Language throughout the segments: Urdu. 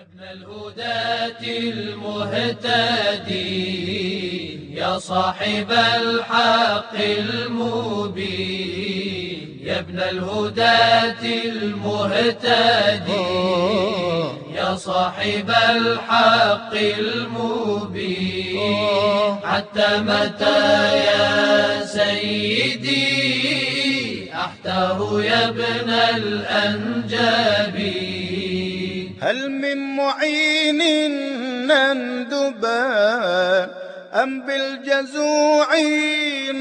ابن الهداة المهتدي يا صاحب الحق المبين، يا ابن الهداة المهتدي يا صاحب الحق المبين، حتى متى يا سيدي أحتار يا ابن الأنجبي؟ هل من معين نندبان أم بالجزوع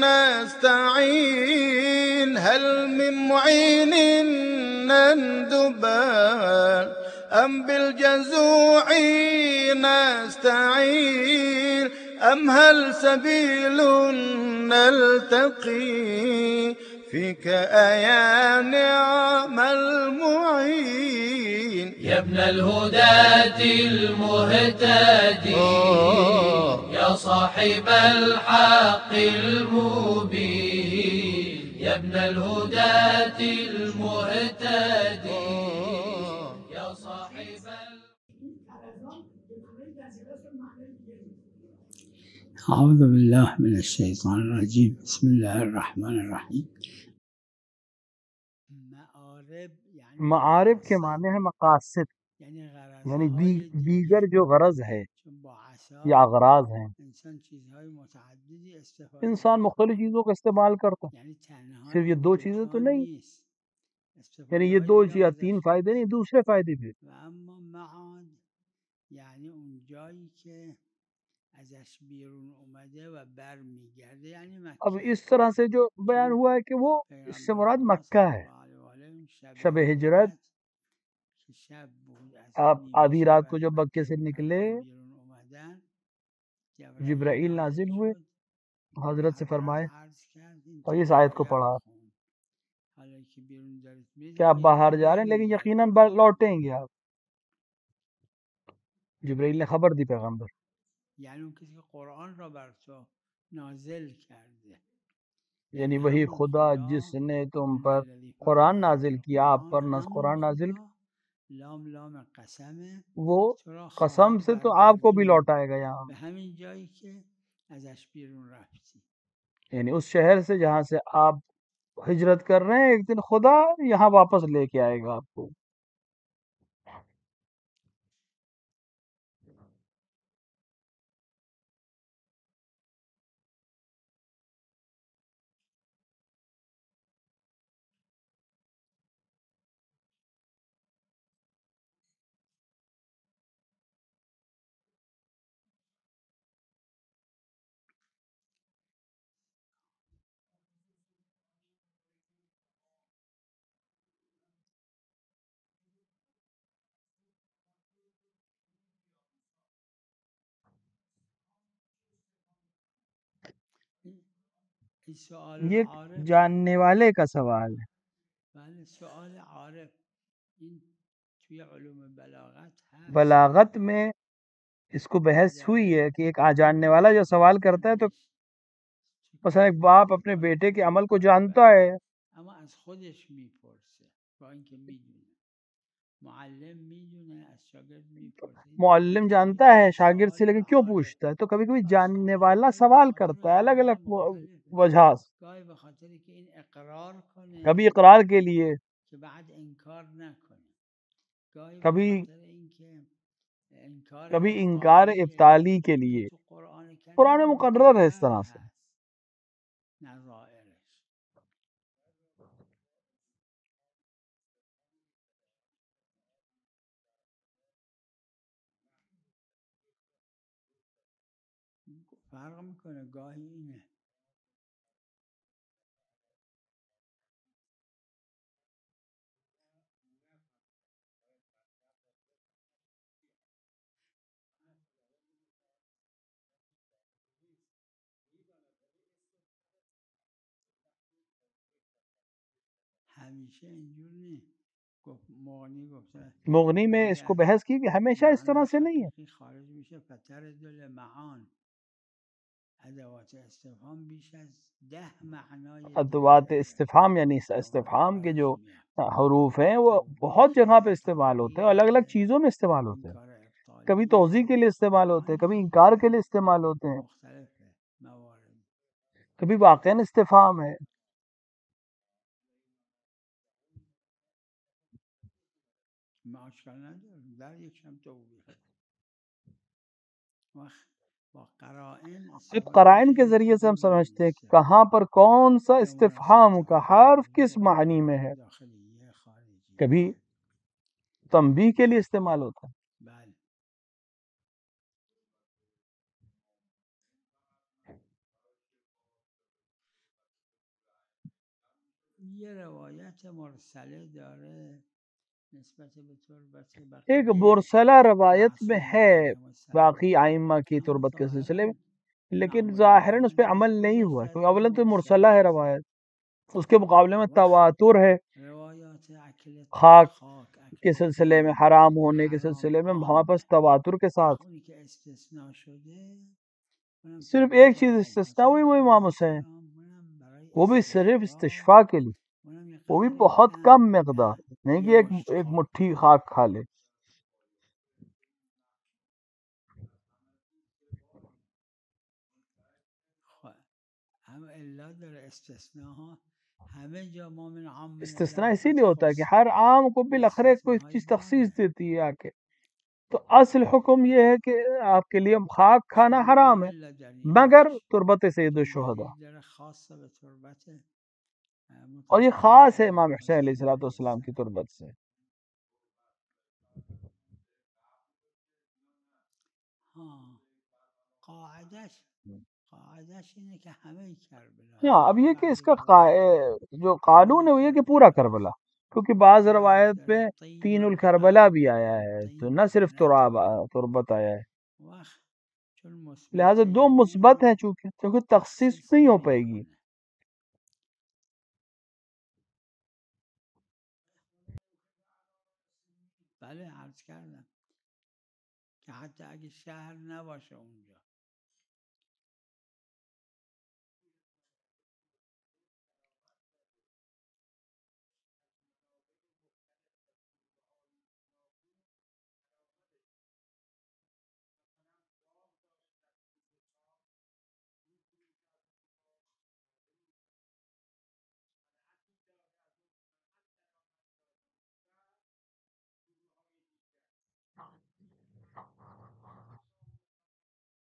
نستعين؟ هل من معين نندبان أم بالجزوع نستعين؟ أم هل سبيل نلتقي فيك أيا نعم المعين؟ يا ابن الهداة المهتدي يا صاحب الحق المبين، يا ابن الهداة المهتدي يا صاحب أعوذ بالله من الشيطان الرجيم. بسم الله الرحمن الرحیم. معارف کے معنی ہے مقاصد، یعنی دیگر جو غرض ہے یا اغراض ہیں. انسان مختلف چیزوں کا استعمال کرتا ہے، صرف یہ دو چیزیں تو نہیں، یعنی یہ دو یا تین فائدے نہیں، دوسرے فائدے بھی. یعنی اون جایی که ازش بیرون اومده و بر میگرده، یعنی مکه. اب اس طرح سے جو بیان ہوا ہے کہ وہ اس سے مراد مکہ ہے. شب ہجرت آپ آدھی رات کو جب مکے سے نکلے جبرائیل نازل ہوئے، حضرت سے فرمائے اور اس آیت کو پڑھا کہ آپ باہر جا رہے ہیں لیکن یقیناً لوٹیں گے آپ. جبرائیل نے خبر دی پیغمبر، یعنی اون کسی که قرآن را بر تو نازل کرده، یعنی وہی خدا جس نے تم پر قرآن نازل کیا، آپ پر قرآن نازل کیا، لام لام قسمه، وہ قسم سے تو آپ کو بھی لوٹائے گا یہاں، به همین جایی که ازش بیرون رفتی. یعنی اس شہر سے جہاں سے آپ ہجرت کر رہے ہیں ایک دن خدا یہاں واپس لے کے آئے گا آپ کو. یہ جاننے والے کا سوال ہے. سوال عارف این توی علوم بلاغت هست. بلاغت میں اس کو بحث ہوئی ہے کہ ایک جاننے والا جو سوال کرتا ہے تو مثلا ایک باپ اپنے بیٹے کے عمل کو جانتا ہے، اما از خودش میپرسه با اینکه میدونه. معلم میدونه از شاگرد میپرسه. معلم جانتا ہے شاگرد سے لیکن کیوں پوچھتا ہے؟ تو کبھی کبھی جاننے والا سوال کرتا ہے الگ الگ وجہ سے. گاهی به خاطر که این اقرار کنه، کبھی اقرار کے لیے، که بعد انکار نکنه، گاهی کبھی به خاطر اینکه انکار کبھی انکار ابطالی کے لیے. تو قرآن مقرر ہے اس طرح سے. نظائرش. فرق میکنه، گاهی اینه. همیشه اینجور نیست. مغنی گفته، مغنی میں اس کو بحث کی کہ ہمیشہ اس طرح سے نہیں ہے. خارج میشه فتردل معان. ادوات استفهام بیش از 10 معنای ادوات استفہام یعنی استفہام کے جو حروف ہیں وہ بہت جگہ پہ استعمال ہوتے ہیں، الگ الگ چیزوں میں استعمال ہوتے ہیں. کبھی توضیح کے لیے استعمال ہوتے ہیں، کبھی انکار کے لیے استعمال ہوتے ہیں، مختلف موارد کبھی واقعاً استفہام ہے۔ اشکال نداره در یکم توضیح با قرائن اب ثابت قرائن کے میشه ذریعے سے ہم کدوم سمجھتے ہیں کہ مناسب کہاں پر کون سا یا استفہام مناسب کا تر حرف ہے کس معنی میں ہے۔ داخلی خارجی کبھی تنبیہ کے لیے استعمال ہوتا ہے، بله یه روایت مرسله داره نسبت به تربت ایک بقیه مرسلہ روایت میں معصومین ہے علیهم السلام، باقی آئمہ کی اما تربت کے سلسلے میں، ظاهرا لیکن معمول ظاہراً اس پہ محمد عمل نہیں ثابت ہوا ہے، کیونکہ کرده اولاً تو مرسلہ مرسله ہے روایت، اس کے مقابلے میں وقت تواتر ہے، روایات اکل خاک خاک کے اکل سلسلے میں، طین حرام ہونے کے حرام سلسلے میں عام ہمارے پاس تواتر کے ساتھ اونی که استثناء شده اونم صرف تربت ایک چیز حج استثناء مثلا ہوئی، وہی امام علیه حسین، السلام اونم برای وہ بھی صرف استشفاء استشفاء کے لیے، اونم یه وہ بھی قدری بہت کم کم مقدار، نہیں یه کہ مشت ایک خاک مٹھی خاک کھا لے۔ خب هم الا داره استثناء ها همه جا ما من عام استثناء الى اسی لیے ہوتا ہے کہ خص ہر عام کو یه بالآخر کوئی استثناء چیز هایی تخصیص داره دیتی ہے آ کے، تو اصل حکم یہ ہے کہ آپ کے لیے خاک کھانا شاید حرام ہے الا در این مگر بخش تربت سید چون الشہداء، دلیل داره خاص به تربت اور یہ متولد خاص ہے امام حسین علیہ حسین علیه السلام کی السلام. تربت سے۔ ها قاعدش اینه که همه کربلا ہاں یعنی اب یہ کہ بعض اس کا روایات جو قانون ہے وہ یہ کہ پورا کربلا، کیونکہ بعض بعضش روایت داره میں طین تین القبر الکربلا بھی آیا ہے، تو طین نہ صرف بلد تربت آیا ہے، وقت چون لہٰذا مثبت دو مثبت ہیں، اون چونکہ تخصیص تخصیص نہیں ہو پائے گی۔ نمیکنه. بله عرض کردم که حتی اگه شهر نباشه اونجا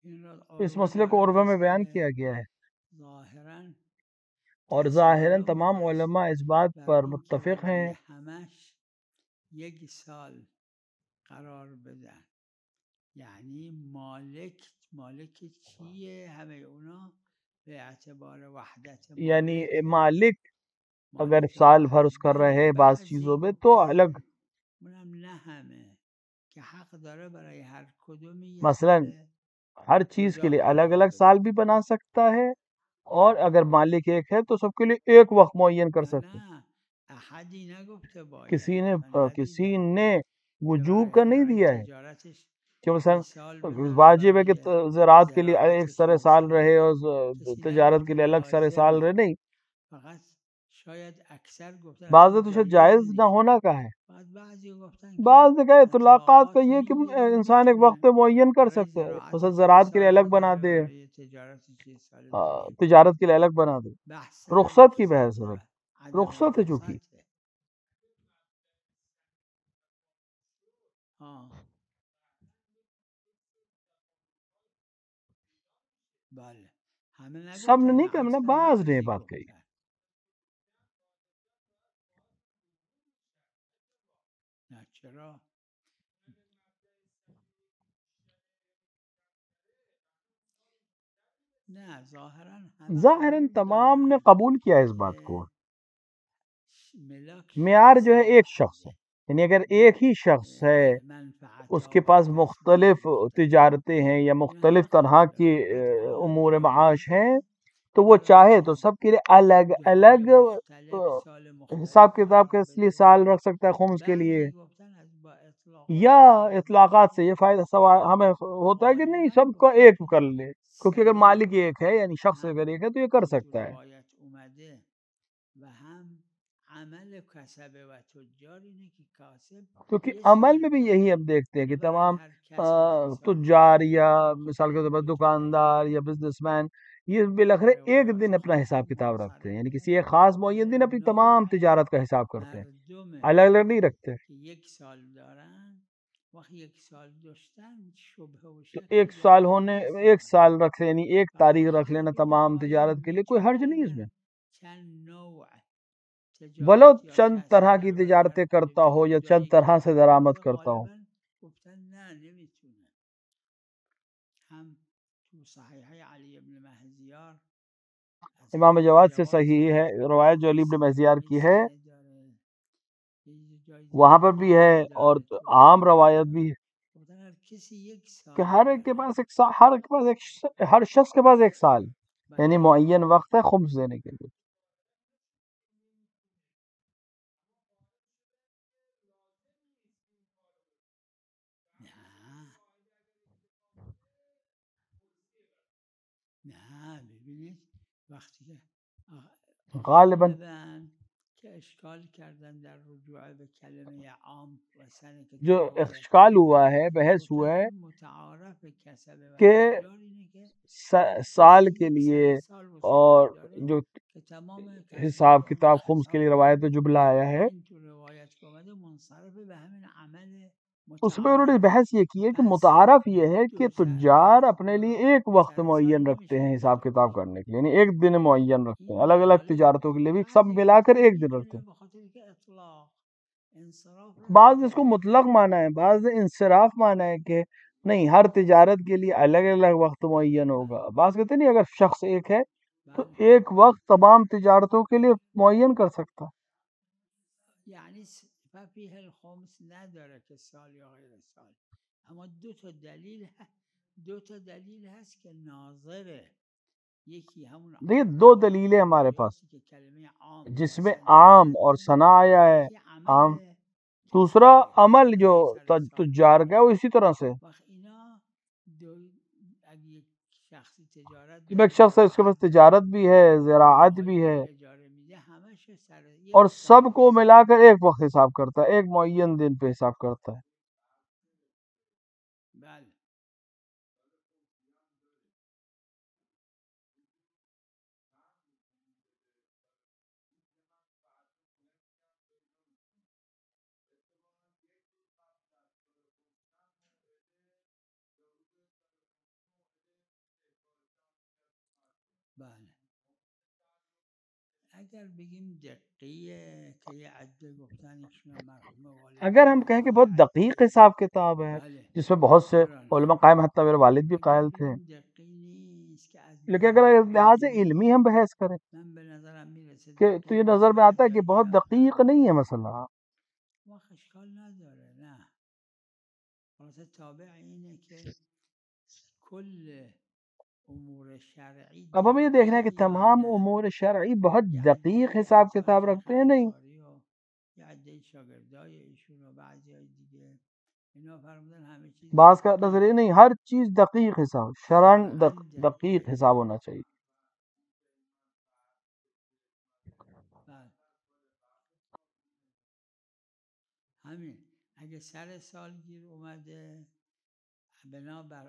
این را اس عروه مسئلے کو داره عربہ میں پس بیان میگه کیا گیا ہے، ظاهرا اور ظاہراً تصور تمام میکنه علماء اس بات بر پر این که متفق ہیں برای همش 1 سال قرار بدن یعنی مالک چیه همه اونا به اعتبار وحدت یعنی مالک مالک اگر مالک سال بھر محض اس کا ولی رہے بعض بعضی چیزوں میں تو الگ، گفتن اونم نه همه که حق داره برای هر کدومی 1 مثلا سال ہر چیز کے جدا لیے الگ قرار الگ سال بده بھی بنا سکتا ہے، اور اگر مالک ایک ہے تو سب کے لیے ایک وقت معین کر سکتے، نه احدی نگفته کسی باید نے من کسی ندیدم نے که وجوب کا نہیں برای دیا ہے تجارتش کہ 1 مثلا سال بذاره واجب ہے کہ برای زراعت کے لیے ایک زراعتش سارے 1 سال سال رہے اور کسی تجارت کے نگفته لیے الگ سارے سال رہے، لازمه نہیں، فقط شاید اکثر گفتن بعض اصلا تو شاید جایز جائز نہ نیست ہونا کا ہے، بعد بعضی گفتن که بعض جگہ اطلاقات کا اطلاقات یہ کہ میگیرن انسان ایک وقت میتونه معین کر برای سکتا ہے، مثلا زراعتش 1 زراعت کے لیے سال الگ بنا بذاره دے، برای تجارتش 1 سال دیگه تجارت کے لیے الگ بنا دے، بحث رخصت کی بحث ہے، رخصته عدم رخصت ہے چونکہ، الرخصته بله همه سب نے نگفتن نہیں نه کہا، اصلا بعض نے یہ بعضی بات کہی۔ گفتن نه چرا نه ظاهرا همه ظاہراً قبول تمام نے دارن قبول کیا اس بات کو، که ملاک معیار جو ہے ایک شخصه شخص ہے، یعنی اگر ایک ہی شخص ہے اس کے منفعتها پاس تصمیم مختلف نگرفته تجارتیں ہیں یا این همه مختلف طرح قبول کی دارن بعد امور حالا معاش جایزه ہیں تو وہ برای چاہے تو سب کے لیے الگ سودهای الگ مختلف سال حساب مختلف کتاب کے قرار لیے بده سال رکھ سکتا ہے خمس کے لیے، بعضی گفتن از با یا اطلاقاتش جایز اطلاقات سے باشه یہ فائدہ سوال ہمیں ہوتا ہے کہ نہیں غالبا سب کا گفتن ایک که کر لے، کیونکہ اگر سریع مالک ایک ہے یعنی شخص اگر هم ایک ہے تو یہ کر تو سکتا ہے، روایت اومده و هم عمل کسب و تجار اینه که کاسب کیونکہ یه عمل سال میں بھی داره. یہی اب دیکھتے ہیں کہ حالا برای تمام هر کسی حساب تجار یا مثال کے طور پر دکاندار یا بزنس مین یہ بالاخره ایک دن اپنا حساب کتاب رکھتے ہیں، یعنی کسی ایک خاص معین دن اپنی تمام تجارت کا حساب کرتے ہیں، مردم الگ الگ نہیں رکھتے. که یک سال دارن وقت یک سال داشتن شبه و تو شک ایک درشون سال ہونے نیست. ایک سال رکھ یعنی ایک و تاریخ رکھ هر لینا کدوم تمام باید تجارت کے لیے کوئی حرج نہیں اس اگر میں، چند نوع ولو تجارت یا چند کسب طرح کی رو برای تجارتیں هر کرتا کدوم ہو یا چند جایی طرح سے کرده درآمد باشه کرتا ہو. غالبا گفتن نه نمیتونه. هم تو صحیح علی ابن مهزیار از امام حضرت جواد سے جواد صحیح ہے ثابت روایت جو علی بن مہزیار کی ہے سند داره یه جای وہاں دیگه پر بھی ہے قول اور داره تو عام روایت روایت ها بھی ہے گفتن هر کسی یک کہ سال ہر ایک کے داره. پاس ایک سال، ہر ایک کے پاس ہر شخص کے پاس ایک سال یعنی بله معین وقت ہے خمس دینے کے لیے. نه نه ببینید وقتی که غالباً غالبا که اشکال کردن در رجوع به کلمه عام و سنه که جو تو روایت اشکال ها ہوا ہے بحث ہوا گفتن ہے که متعارف کسب و کہ تجار اینه که هر سال کسی کے یک لیے سر سال وسعتش اور داره جو که تمام کسب حساب و کتاب خمس کے لیے روایت میں جملہ آیا و ہے این تو روایت که آمده منصرف به همین عمل اس میں انہوں نے متعارف. بحث یہ کی ہے کہ پس متعارف یہ ہے کہ دو تجار یک اپنے لیے ایک وقت سر معین سالی رکھتے نمیشه ہیں حساب داشته کتاب باشه. کرنے کے لیے، یعنی ایک دن معین رکھتے ہیں، این الگ الگ حالا تجارتوں کے لیے بھی سب بعضی ملا کر گفتن ایک دن رکھتے میتونه ہیں. به خاطر که اطلاق انصراف رو بعض اس کو نداره. مطلق مانا ہے، بعض نے انصراف مانا ہے کہ نہیں ہر تجارت کے لیے الگ الگ وقت معین ہوگا. بعض کہتے ہیں نہیں اگر شخص ایک ہے تو بله ایک وقت تمام تجارتوں کے لیے معین کر سکتا. یعنی فیه الخمس نداره که سال یا غیر سال. اما دو تا دلیل هست که ناظره. یکی همون دیکھیے دو دلیلیں ہمارے پاس روایاتی که کلمه عام جس و میں سنه عام اور آورده، ثنا آیا ہے یکی عام، عمل دوسرا کسبه عمل جو سر سال تجار کا ہے وہ اسی طرح سے. وقت اینا اگه یک شخصی تجارت جب ایک داره شخص ہے اس کے پاس زراعت تجارت داره بھی ہے زراعت جاهایی بھی که ہے اجاره میده همش سر اور یک سب سال کو است. ملا کر ایک وقت حساب کرتا ہے، ایک معین دن پہ حساب کرتا ہے. بله بله اگر بگیم دقیقه که یه عده گفتن ایشون هم مرحوم والد اگر ہم کہیں کہ بہت روایت دقیق حساب کتاب ہے بله جس میں بہت سے چرا علماء نه قائم، حتیٰ میرے والد بھی اگر قائل تھے، بگیم دقیق نیست که از لیکن نظر اگر لحاظ علمی علمی ہم بحث کریں من به نظرم میرسه کہ تو یہ دقیق نظر نیست میں آتا ہے کہ بعضی بہت رفتن دقیق نہیں ہے مسئلہ. وقت اشکال نداره نه خلاصه تابع اینه که کل امور شرعی اب ہمیں یہ دیکھنا ہے کہ دقیقه یا تمام نه. امور شرعی بہت یه دقیق عده حساب امثال کتاب شیخ رکھتے ہیں، نہیں. انصاری و یه عده شاگردای ایشون و بعضی های دیگه اینا فرمودن همه چیز بعض کا دقیق نظریہ نہیں، ہر چیز دقیق حساب شرعاً شرعاً دقیق دقیق. حساب ہونا چاہیے. بله همین اگه سر سالگیر اومده بنابر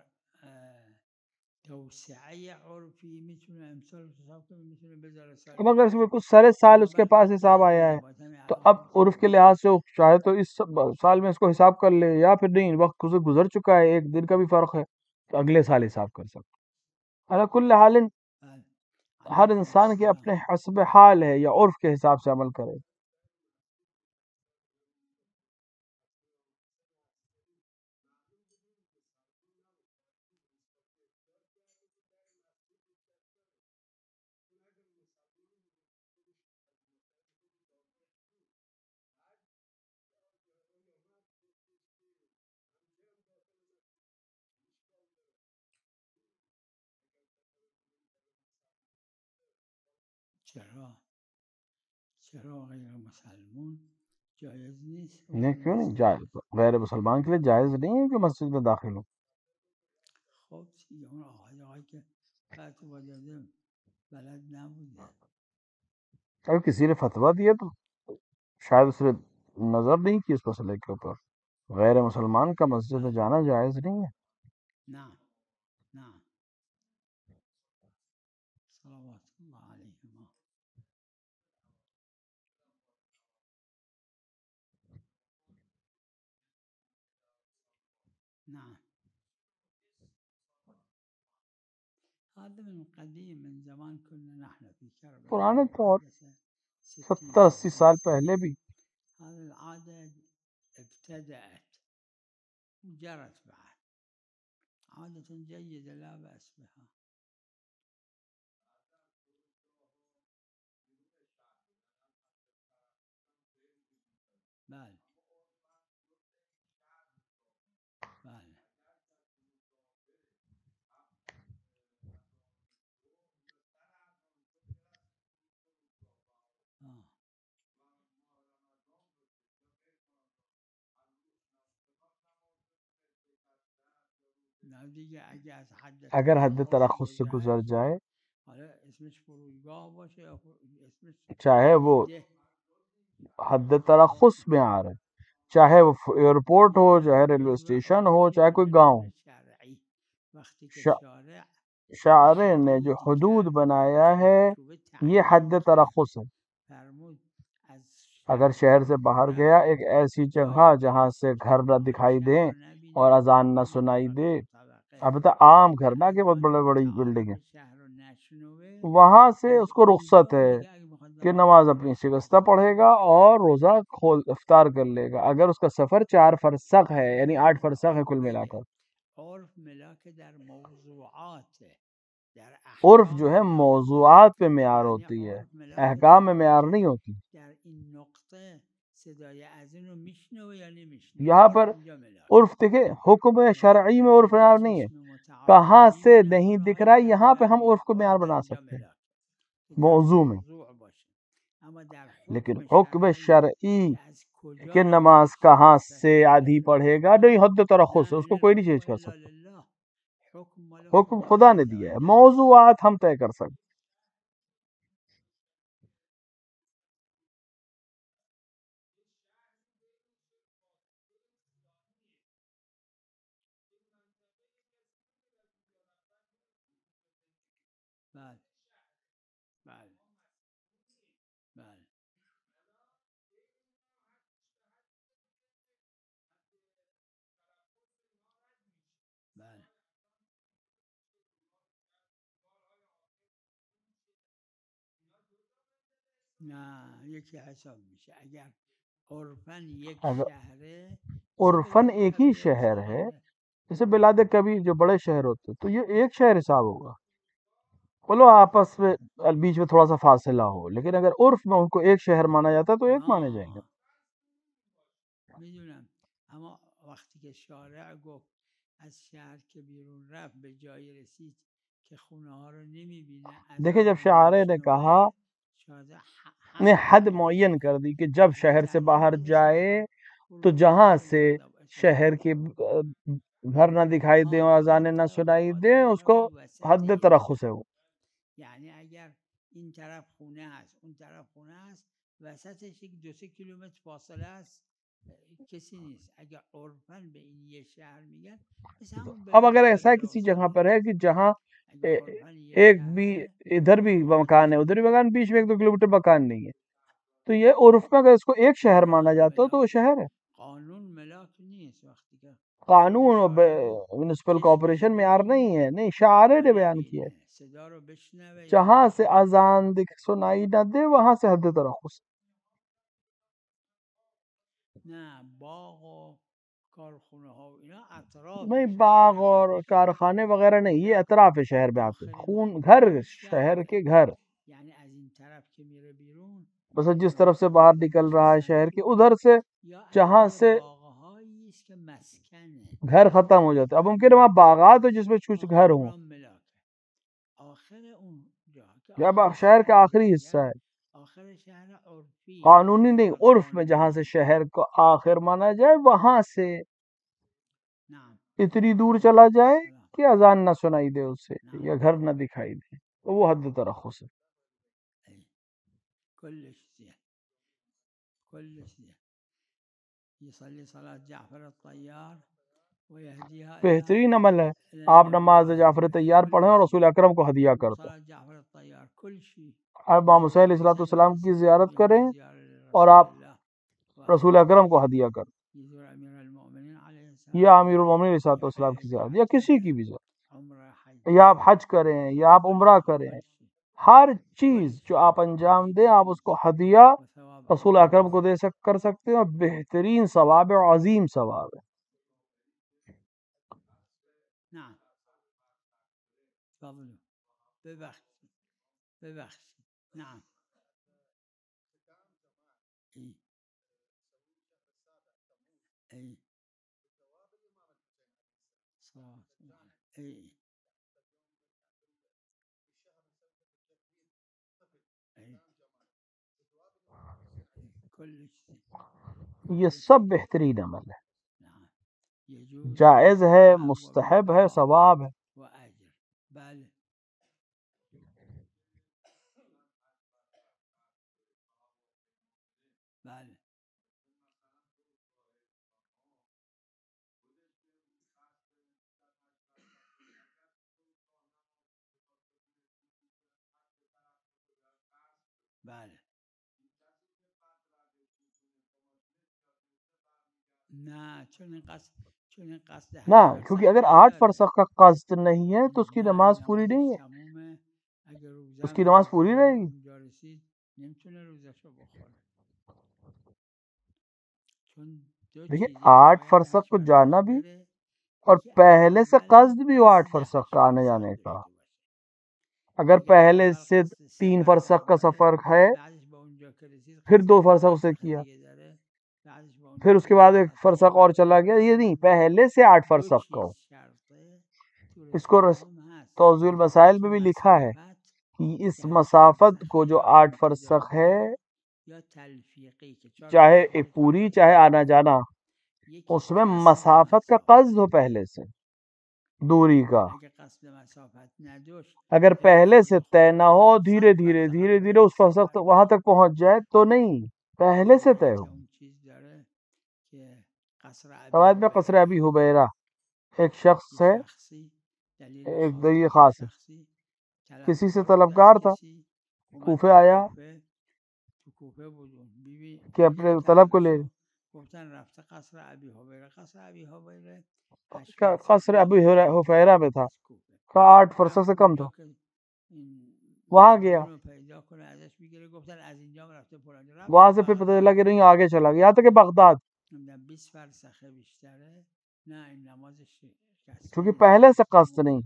توسعه عرفی میتونه امسال رو حساب کنه، میتونه بذاره سال اب اگر اس بعد. میں کچھ سر سال اس کے بنابر پاس حساب دقیق آیا نه ہے باید همین تو الان اب عرف کے لحاظ سے وہ چاہے تو اس سال میں اس کو حساب کر لے، یا پھر نہیں وقت گزر چکا ہے، ایک دن کا بھی فرق ہے تو اگلے سال حساب کر سکتا. علی کل حال بله ہر علیکم انسان کے السلام. اپنے حسب حال ہے یا عرف کے حساب سے عمل کرے. چرا غیر مسلمون جایز نیست نہیں وارد کیوں نہیں مسجد جائز، بشه؟ غیر مسلمان کے لیے جائز نہیں ہے کہ مسجد میں داخل ہو. خب دیگه اون آقای که فتوا داده بلد نبوده. اگر کسی نے فتویٰ دیا تو شاید اس نے نظر نہیں کی اس مسئلے کے اوپر. غیر مسلمان کا مسجد میں جانا جائز نہیں ہے. نعم نعم صلوات اللہ علیہما. نعم هذا من قديم من زمان كنا نحن في كربلاء. پرانے طور حدث 70-80 سال پہلے بھی هذه العادة ابتدأت وجرت بعد عادة جيدة لا بأس بها. بله بله دیگه اگه از حد اگر حد ترخص ترخص سے گزر گذشت جائے، حالا اسمش فرودگاه باشه یا اسمش چاہے وہ ده حد ترخص میں آ رہے، چاہے وہ ایئرپورٹ ہو، چاہے ریلوے اسٹیشن ہو، چاہے کوئی گاؤں. شرعی وقتی که شا- شارع شارع نے جو حدود بنایا ہے یہ حد ترخص ہے. فرمود از اگر شہر سے باہر گیا ایک ایسی جگہ جہاں سے گھر نہ دکھائی دیں اور اذان نہ سنائی دے، البتہ عام گھر نہ کہ بہت بڑے بڑی بلڈنگ ہے، وہاں سے اس کو رخصت ہے کہ نماز اپنی شکستہ پڑھے گا اور روزہ افطار کر لے گا اگر اس کا سفر 4 فرسخ ہے، یعنی 8 فرسخ ہے کل ملا کر. عرف ملا که در موضوعات در عرف احکام جو ہے ملا که موضوعات پہ معیار یعنی ہوتی ہے، عرف ملا که احکام میں در معیار اینجا نہیں ہوتی. در این نقطه صدای اذان رو میشنوه یا نمیشنوه یہاں عرف پر اینجا ملا که عرف دیکھیں، حکم یعنی شرعی میں اگر عرف به معیار نہیں ہے. چشم کہاں متعاین سے این نہیں امور دکھ رہا ہے هایش یہاں در پہ ہم عرف کو موضوعات معیار در بنا اینجا سکتے ہیں ملا که در موضوع میں. موضوع باشه. اما در لیکن حکم حکم شرعی شرعی که از کجا کہ نماز کہاں سے آدھی پڑھے گا نه نہیں، حد ترخص ہے، اس کو کوئی نہیں چینج کر الا سکتا. لله حکم مال حکم خدا خدا لا نے اله دیا ہے، الا هو. موضوعات ہم طے کر سکتے. بله بله بله بله نه یکی حساب میشه اگر عرفاً یک اگر شهره عرفاً بلاد ایک ہی کبیر شہر ہے، صغیر جیسے بلاد کبیر جو بڑے شہر ہوتے تو یہ ایک شہر حساب ہوگا، بولو آپس میں بیچ میں تھوڑا سا فاصلہ ہو، لیکن اگر عرف میں ان کو ایک شہر مانا جاتا تو ایک مانے جائیں گے. میدونم اما وقتی که شارع گفت از شهر که بیرون رفت به جایی رسید که خونه ها رو نمیبینه دیکھیں جب اذان رو شاعر نے کہا میشنوه شاید نے حد تعیین معین کرد. کر دی کہ جب اما شہر سے تعیین باہر خودش جائے اصلا تو رخصت جہاں خود سے خدا باشه. شہر کے گھر نہ دکھائی دیں اور اذانیں نہ سنائی دیں اس کو حد ترخص ہے. وہ یعنی اگر این طرف خونه هست اون طرف خونه هست وسطش یک 2-3 کیلومتر فاصله است کسی نیست. اگر عرفاً به این یه شهر میگن مثل همون اب بلاد اگر ایسا ہے کبیر کسی جگہ پر صغیر. ہے کہ جہاں اگر عرفاً یه ایک بھی شهره ادھر بھی مکان ہے ادھر بھی مکان، بیچ میں 1-2 کلومیٹر مکان نہیں ہے، تو یہ عرف میں اگر اس کو ایک شہر مانا جاتا ہو تو وہ شہر ہے. قانون ملاک نیست وقتی که قانون و شارع گفت میونسپل چشمش کارپوریشن رو معیار نہیں ببینه ہے، نہیں شاعر نے یا بیان کیا ہے. نبینه صدا رو بشنوه یا جہاں سے نشنوه. اذان سنائی نہ دے وہاں سے حد ترخص. نه باغ و کارخونه ها و اینا اطراف نہیں، شهر باغ اور کارخانے وغیرہ نہیں، یہ اطراف شہر میں آتے، داخل خون ما گھر، شہر بیشتر کے گھر. یعنی از این طرف که میره بیرون بس جس راه طرف سے باہر نکل رہا ہے شہر کے ادھر سے یا جہاں عین سے باغهایی است که مسکنه گھر ختم ہو جاتے. اب ممکن ہے وہاں باغات ہو جس میں کچھ گھر ہوں، اونم ملاکه آخر اون جا که یا آخر شہر کا شهر آخری بهش حصہ میگن ہے. آخر شهر عرفی قانونی نہیں، نه عرف میں جہاں سے قانونی. شہر کو آخر مانا جائے وہاں سے نعم اتنی دور چلا جائے سلام کہ اذان نہ سنائی دے اس سے نعم یا گھر نہ دکھائی دے تو وہ حد ترخص ہے. ای. کلش زیاد كلش يصلي صلاة جعفر الطيار ويهديها بہترین عمل ہے إلى آپ النبي نماز جعفر طیار كل پڑھیں اور رسول شيء. اکرم کو ہدیہ کر دیں. صلاة جعفر الطيار كل شيء. اب امام حسین علیہ السلام کی زیارت کریں اور رسول آپ الله رسول اکرم کو ہدیہ کر دیں، يزور أمير المؤمنين عليه یا السلام امیر المومنین علیہ السلام کی زیارت، یا کسی کی بھی زیارت، عمرة حج یا آپ حج کریں یا آپ عمرہ کریں، كل شيء ہر چیز جو آپ انجام دیں آپ اس کو ہدیہ وثواب رسول اکرم کو کر سکتے ہیں، اور بہترین ثواب ہے اور عظیم ثواب ہے. نعم. تفضلوا. ببخش. نعم. اي اي صلاة اي اي كل شيء. یہ سب بہترین عمل ہے، نعم. يجوز جائز ہے، ثواب مستحب ہے، وثواب ثواب ہے. وأجر. بل بل بل نہ چون قصد نہ، حج کیونکہ فرسخ اگر 8 نداره. فرسخ کا قصد نہیں ہے تو اس کی نه نماز پوری نمازش نہیں ہے، تمومه. اگر روزه اس کی نماز پوری رہے گی. اونجا رسید نمیتونه روزشو بخوره. چون دو دیکھیے چیزی 8 باید فرسخ حج کو جانا بھی بره. اور یکی پہلے سے اول قصد بھی ہو 8 قصد فرسخ حج کا آنے فرسخ جانے کا. داشته باشه. اگر اگر پہلے اول سے قصد 3 سفر فرسخ کا داره سفر ہے بعدش به اونجا که رسید پھر قصد 2 دو فرسخ اسے فرسخ کیا، دیگه داره بعدش به اونجا پھر اس که کے بعد رسید ایک قصد فرسخ اور چهارم چلا گیا. یہ داره. نہیں، پہلے سے 8 دو فرسخ کا ہو. چیز شرطه تو اس کو رسولهم هست. توضیح المسائل یکی میں بھی لکھا ہے مسافت کہ اس که 8 مسافت کو فرسخه جو یا 8 فرسخ ہے، امتدادی یا تلفیقی که 4 چاہے فرسخ بره 4 پوری فرسخ چاہے آنا بره. جانا، یکی اس میں قصد مسافت کا مسافت. قصد ہو پہلے سے دوری کا. اگه قصد مسافت نداشت اگر دو پہلے سے فرسخ طے بره نہ ہو، اونم دھیرے 100 دھیرے فرسخ دھیرے هم دھیرے بره اس 100 فرسخ فرسخ وہاں تک پہنچ جائے تو نہیں، پہلے سے طے روایت ہو. اون چیز داره که قصر ابی روایت میں قصر حبیره ابی حبیرہ ایک شخص یه ہے، شخصی دلیل ایک خاص دلیل یه خاص ہے، شخصی کسی سے طلبکار بود از طلبگار تھا، کسی اومد کوفے تو آیا کوفه بود اون کہ اپنے طلب کو لے. گفتن رفته قصر ابی حبیره. قصر ابی حبیره 8 کیا فرسخ قصر ابی بیشتر حفیرہ نبود میں تھا، از کوفه. کا 8 فرسخ رفت سے کم تھا، اونجا که این وہاں گیا، مدیون رو پیدا کنه ازش بگیره. گفتن از اینجا هم رفته فلانجا. رفت وہاں سے تا پھر بغداد. پتہ چلا کہ نہیں آگے چلا گیا، یہاں تک کہ بغداد، نمیدونم 20 فرسخه بیشتره. نه این نمازش شکسته چونکہ نیست، پہلے سے قصد تمومه. نہیں،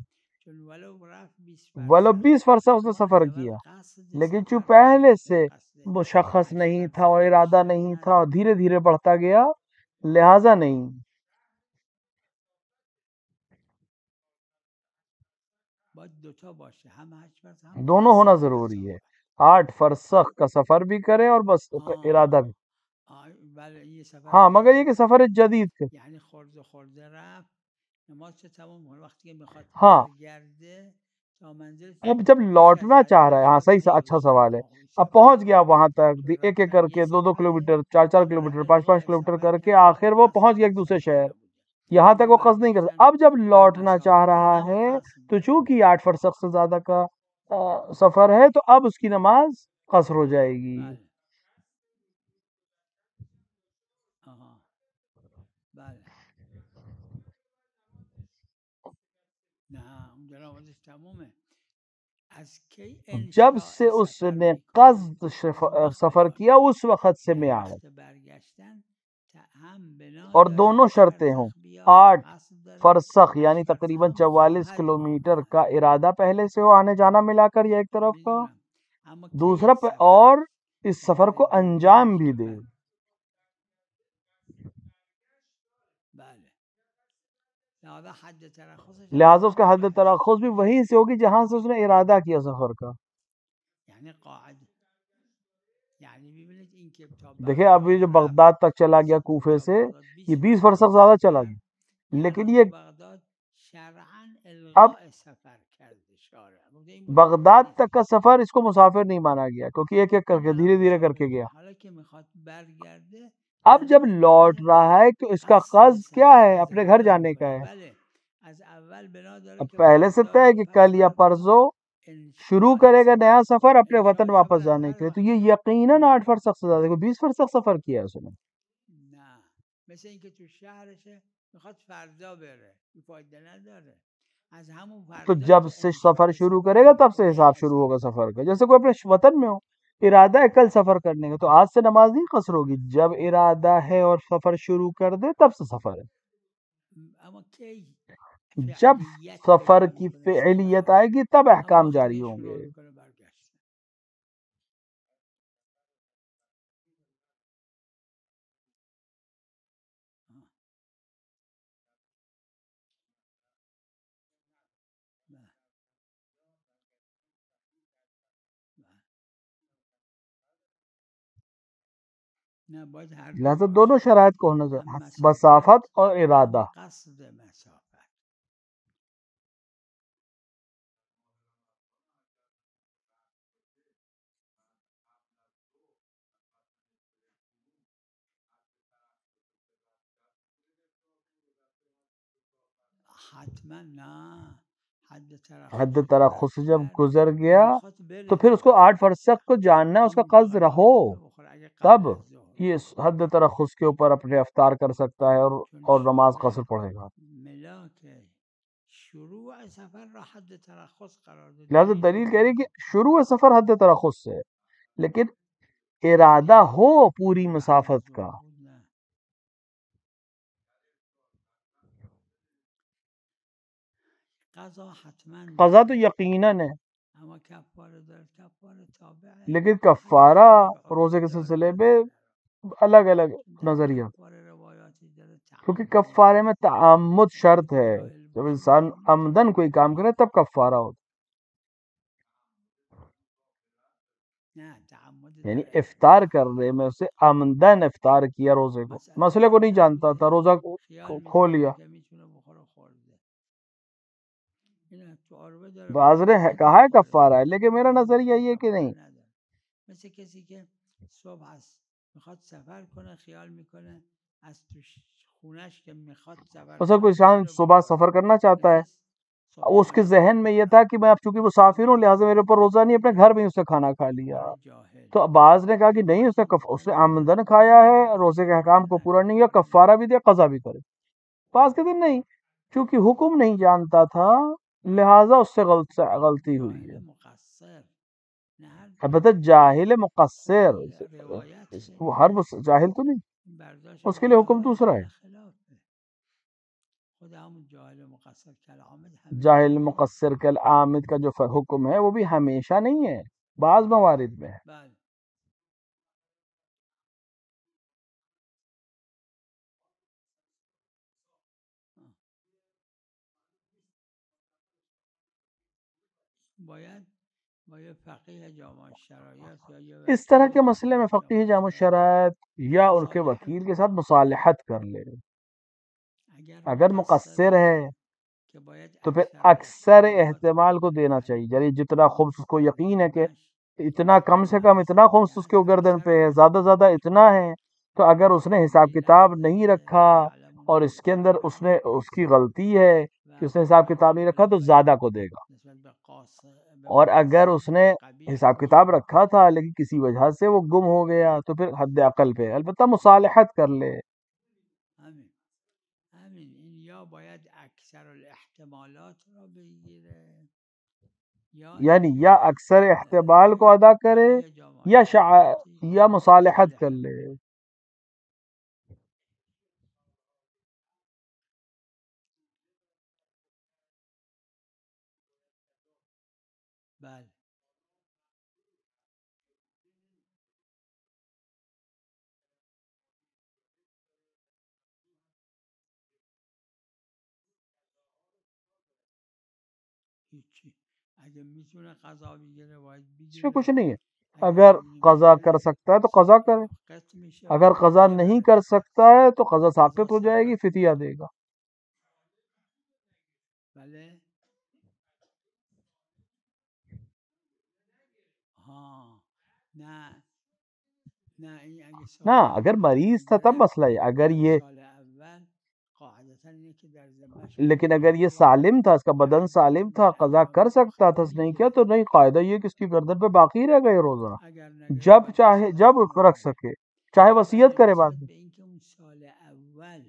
چون ولو رفت 20 ولو فرسخ 20 فرسخ اس نے اما سفر از اول کیا، قصد لیکن چون سفر پہلے نداشت سے قصد مشخص 8 نہیں تھا اور فرسخ ارادہ بیشتر نہیں تھا اور نداشت. دھیرے دھیرے بڑھتا گیا، لہٰذا نہیں. باید دوتا باشه، هم 8 فرسخ هم دونوں ہونا قصد ضروری ہے، مسافت. 8 فرسخ کا سفر بھی کرے اور بس ارادہ بھی. بله یہ سفر ہاں مگر یہ جدید کہ سفر جدید کے، یعنی خورده رفت نماز چه تمام کنه. وقتی که میخواد ہاں برگرده تا منزل اب جب هیچ کس لوٹنا چاہ رہا ہے، ہاں برگشت صحیح نمیده اچھا بهش. سوال ہے، اب چرا؟ پہنچ گیا وہاں تک، چون ایک ایک رفتن کر یه کے 2 سفره، کلومیٹر 4 چون کلومیٹر رفتن 5 یه کلومیٹر سفر کر کے کرده آخر بود وہ قصد پہنچ گیا ایک دوسرے مسافت شہر، نبوده. یہاں تک اما وہ قصد نہیں کرتا. برگشتن اب جب به لوٹنا چاہ مسافت رہا هم ہے قصد تو داره. چونکہ 8 فرسخ سے زیادہ کا سفر ہے تو اب اس کی نماز قصر ہو جائے گی. بله. آها. بله. نه اونجا نمازش تمومه. از کی جب انشاء سے اس سفر نے میکنه قصد از اون وقت سفر میکنه. کیا اس وقت سے یعنی میعاد، وقت برگشتن هم بنا اور داره دونوں 8 شرطیں ہوں. فرسخ بیاد 8 قصد داره فرسخ 8 یعنی فرسخ تقریباً هم 44 خواهد کلومیٹر آمد. کا ارادہ پہلے سے ہو، آنے جانا ملا کر یا ایک طرف کا، میدونم اما دوسرا کی سفر اور اس سفر سفر کو دوم انجام بھی دے. بله. لہذا حد ترخصش لہٰذا اس کا حد وحش ترخص بھی وہیں سے ہوگی جہاں سے اس نے ارادہ کیا سفر کا. یعنی قاعد یعنی ببینید این که تا دیکھیں اب یہ جو بغداد رفت بغداد تک چلا گیا کوفے تا سے، بغداد یہ 20 20 فرسخ فرسخ زیادہ چلا بیشتر. گیا، لیکن الان یہ تو بغداد شرعاً اب الغاء سفر کرده شارع، گفته این بغداد مسافر تک نیست. کا سفر اس کو مسافر نہیں مانا گیا، کیونکہ ایک ایک کر این کے طرف دھیرے دھیرے کر مسافر کے نیست. گیا. حالا که میخواد برگرده اب جب البته لوٹ رہا ہے تو اس کا قصد قصد کیا سفر ہے؟ از اپنے گھر اول جانے کا میکنه. ہے. بله از اول بنا داره اب که پہلے سے فردا طے ہے یا کہ پس کل یا فردا پرسوں شروع انشاء کرے گا نیا سفر، سفر اپنے انشاء وطن سفر واپس از جانے هر کے لیے. تو وقت. یہ یقیناً 8 فرسخ سے زیادہ 20 فرسخ سفر کیا ہے اس نے. نه مثل اینکه تو شهرشه میخواد فردا بره، این فایده نداره. از همون تو فردایی جب که سے انشاء سفر شروع سفر کرے گا تب سے میکنه حساب شروع ہوگا سفر کا. جیسے کوئی اپنے وطن میں ہو، ارادہ ہے کل سفر کرنے کا، تو آج سے نماز نہیں قصر ہوگی. جب ارادہ ہے اور سفر شروع کر دے تب سے سفر ہے. اما کی جب فعلیت سفر پیدا کی میکنه فعلیت سفر، آئے گی تب همون احکام وقت جاری دیگه ہوں شروع گے. میکنه برگشت. نه باید هر دو لہذا دونوں باشه، شرائط کو ہونا هم چاہیے، مسافت مسافت اور هم ارادہ. قصد مسافت. حتما نه حد حد ترخص ترخص جب گذشت گزر و گیا میخواد بره تو پھر اس کو 8 فرسخ کو جاننا ہے، اس کا قصد رہو. بخوره اگه تب قبل از ظهر یہ حد ترخص کے اوپر اپنے افطار کر سکتا ہے چون اور نماز شارع قصر پڑھے گا. ملاک شروع سفر را حد ترخص قرار داده. لہذا دلیل کہہ رہی کہ شروع سفر حد ترخص سے ہے، لیکن ارادہ ہو پوری قبل از مسافت ظهر کا. بود نه. قضا حتما قضا تو داره یقیناً ہے، اما کفاره داره. کفاره تابعه لیکن حد کفارہ خلاف روزے عرف کے داره سلسلے میں مسئله را. الگ الگ چون در نظریہ، کفاره روایاتی داره کیونکہ تعمد کفارے میں تعمد انسان شرط اگه ہے. جاهل جب باشه انسان نمیتونه. عمدن کوئی کام کرے تب کفارہ ہوتا. نه تعمد یعنی در افطار کر رہے میں اسے عمدن افطار کیا روزے کو، مسئلے کو نہیں جانتا تھا، روزہ خیال کھو میکنه لیا. که میتونه بخوره خورده. این تو عربه داره بعض بهش نے میگن کہا ہے کفاره کفارہ ہے، داره، لیکن میرا بعضی نظریہ میگن یہ ہے کہ کفاره نہیں. نداره. مثل کسی که صبح از میخواد سفر کنه خیال میکنه از تو خونش که میخواد سفر مثلا کنه کوئی انسان میتونه صبح بخوره. سفر کرنا چاہتا ہے، مثل صبح اس کے ذہن میں یہ تھا کہ میں اب چونکہ مسافر ہوں لہٰذا میرے اوپر روزہ نہیں، اپنے گھر میں ہی اس نے کھانا کھا لیا. برای جاهل تو بعض نے کہا کہ نہیں، اس نے عمدن کھایا ہے، روزے کے حکام کو پورا نہیں کیا، کفارہ بھی دیا، قضا بھی کرے. بعض کہتے ہیں نہیں، چونکہ حکم نہیں جانتا تھا لہٰذا اس سے غلطی ہوئی ہے. جاهل مقصر نه هر البتہ جاہل مقصر، روایت وہ ہر جاہل تو نہیں، برداشت اس کے لیے حکم فقها دوسرا ہے. خلافه. خود همون جاهل مقصر کلامت همه جاہل مقصر کل عامد کا جو حکم ہے وہ بھی ہمیشہ نہیں ہے، بعض موارد میں ہے. بله باید با یه فقیه جامع شرایط یا یه اس طرح وکیل کے مسئلے میں فقیہ جامع شرائط یا ان کے وکیل کے ساتھ مصالحت کر لے. اگر مقصر ہے که باید تو پھر اکثر احتمال کو دینا چاہیے، یعنی جتنا خمس اس کو یقین ہے کہ اتنا کم سے کم اتنا خمس اس کے گردن پہ ہے، زیادہ زیادہ اتنا ہے، تو اگر اس نے حساب کتاب نہیں رکھا اور اس کے اندر اس کی غلطی ہے کہ اس نے حساب کتاب نہیں رکھا تو زیادہ کو دے گا. اور اگر اس نے حساب کتاب رکھا تھا لیکن کسی وجہ سے وہ گم ہو گیا تو پھر حد عقل پہ، البتہ مصالحت کر لے. همین این یا باید اکثر الاحتمالات را بگیره یعنی یا اکثر احتمال کو ادا کرے یا مصالحت کر لے. بله هیچی اگه میتونه قضا بگیره باید اس میں بگیره. کچھ نہیں ہے، اگر قضا کر سکتا ہے تو قضا کرے، قسط میشه اگر قضا یه نہیں برش. کر سکتا ہے تو قضا ساقط ہو جائے گی، فدیہ دے گا. بله ہاں نہ نہ این اگه سال نا اگر مریض تھا تب مسئلہ ہے، اگر یہ سال اول قاعدتا اینه که در ذمه‌اش لیکن اگر یہ سالم تھا، اس کا بدن سالم تھا، قضا کر سکتا تھا، اس نہیں کیا تو نہیں، قاعدہ یہ کہ اس کی گردن پہ باقی رہ گئے روزہ، اگر نگرفت جب باید چاہے حساب جب کنه. رکھ سکے، چاہے وصیت ولی کرے بعد نسبت میں. به اینکه اون سال اول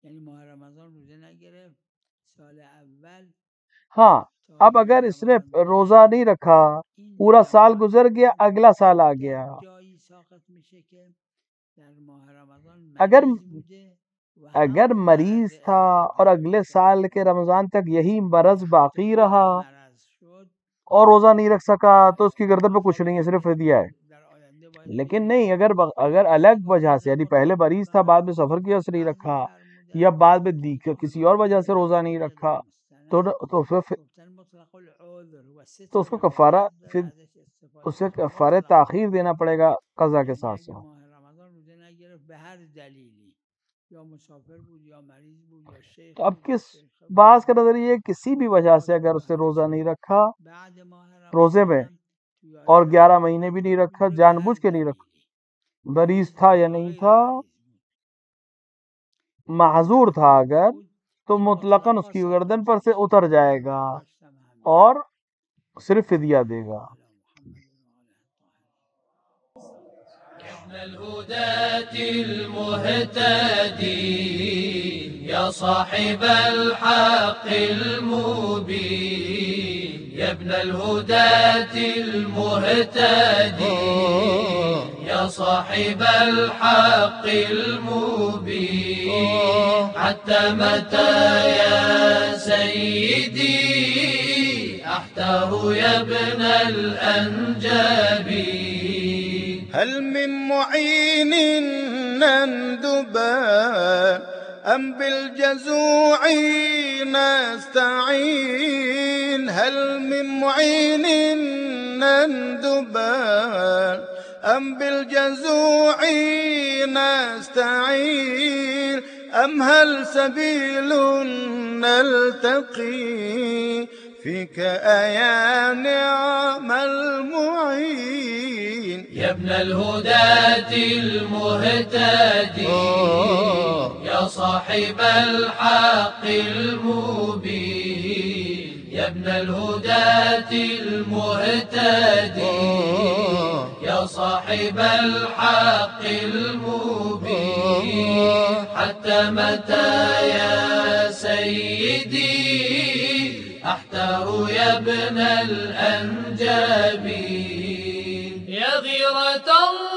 یعنی ماه رمضان روزه نگرفت سال اول ہاں تا اب ماه اگر اس نے رمضان روزہ بره نہیں رکھا، این پورا سال جماعت گزر گیا، اگلا سال آ در گیا، جایی ساقط میشه که در ماه رمضان اگر مریض بوده و اگر همون مریض مرض تھا ادامه اور پیدا اگلے کرد سال کے رمضان تک یہی مرض وقتی باقی دو رہا تا مرض شد اور روزہ نہیں رکھ سکا تو اس کی گردن پہ کچھ نہیں ہے، صرف فدیہ ہے. در آینده باید لیکن فدیه نہیں، بده. اگر الگ وجہ سے، امام یعنی پہلے مطابق مریض تھا، بعد میں سفر کیا، اس نے نہیں بعضی رکھا، فرمودن یا بعد میں کسی اور وجہ سے فرمودن روزہ نہیں آورده رکھا در تو مستند گفتن مطلق العذر و سه تو تا اس کو کفارہ روایت داره پھر ازش استفاده اسے میشه کفارہ مطلق تاخیر العذر دینا پڑے گا قضا کے یعنی ساتھ اگه ساتھ. ماه رمضان روزه نگرفت به هر دلیلی یا مسافر بود یا مریض بود یا شیخ تو اب بود یا کس شیخه بود بعض کا نظریہ ہے کسی بھی وجہ سے لازم اگر اس نے باید روزہ نہیں رکھا بعد ماه روزے رمضان میں هم تو یا اور 11 رمضان مہینے بھی نہیں نتونست رکھا، بگیره به جان هر بوجھ کے نہیں رکھا، دلیلی مریض مریض تھا بود یا یا نہیں غیر تھا، مریض بود معذور تھا معذور اگر بود تو این مطلقاً اس مطلقا کی ساقط گردن پر سے میشه اتر جائے من گا برداشتم همینه اور صرف فدیہ دے گا. علی محمد و آل الطاهرین. يا ابن الهداة المهتدي يا صاحب الحق المبين يا ابن الهداة المهتدي يا صاحب الحق المبين حتى متى يا سيدي أحتار يا ابن الأنجبين هل من معين نندبا أم بالجزوع نستعين هل من معين نندبا أم بالجزوع نستعين أم هل سبيل نلتقي فيك أيا نعم المعين يا ابن الهداة المهتدي يا صاحب الحق المبين يا ابن الهداة المهتدي يا صاحب الحق المبين حتى متى يا سيدي أحتار يا ابن الأنجبين يا غيرة الله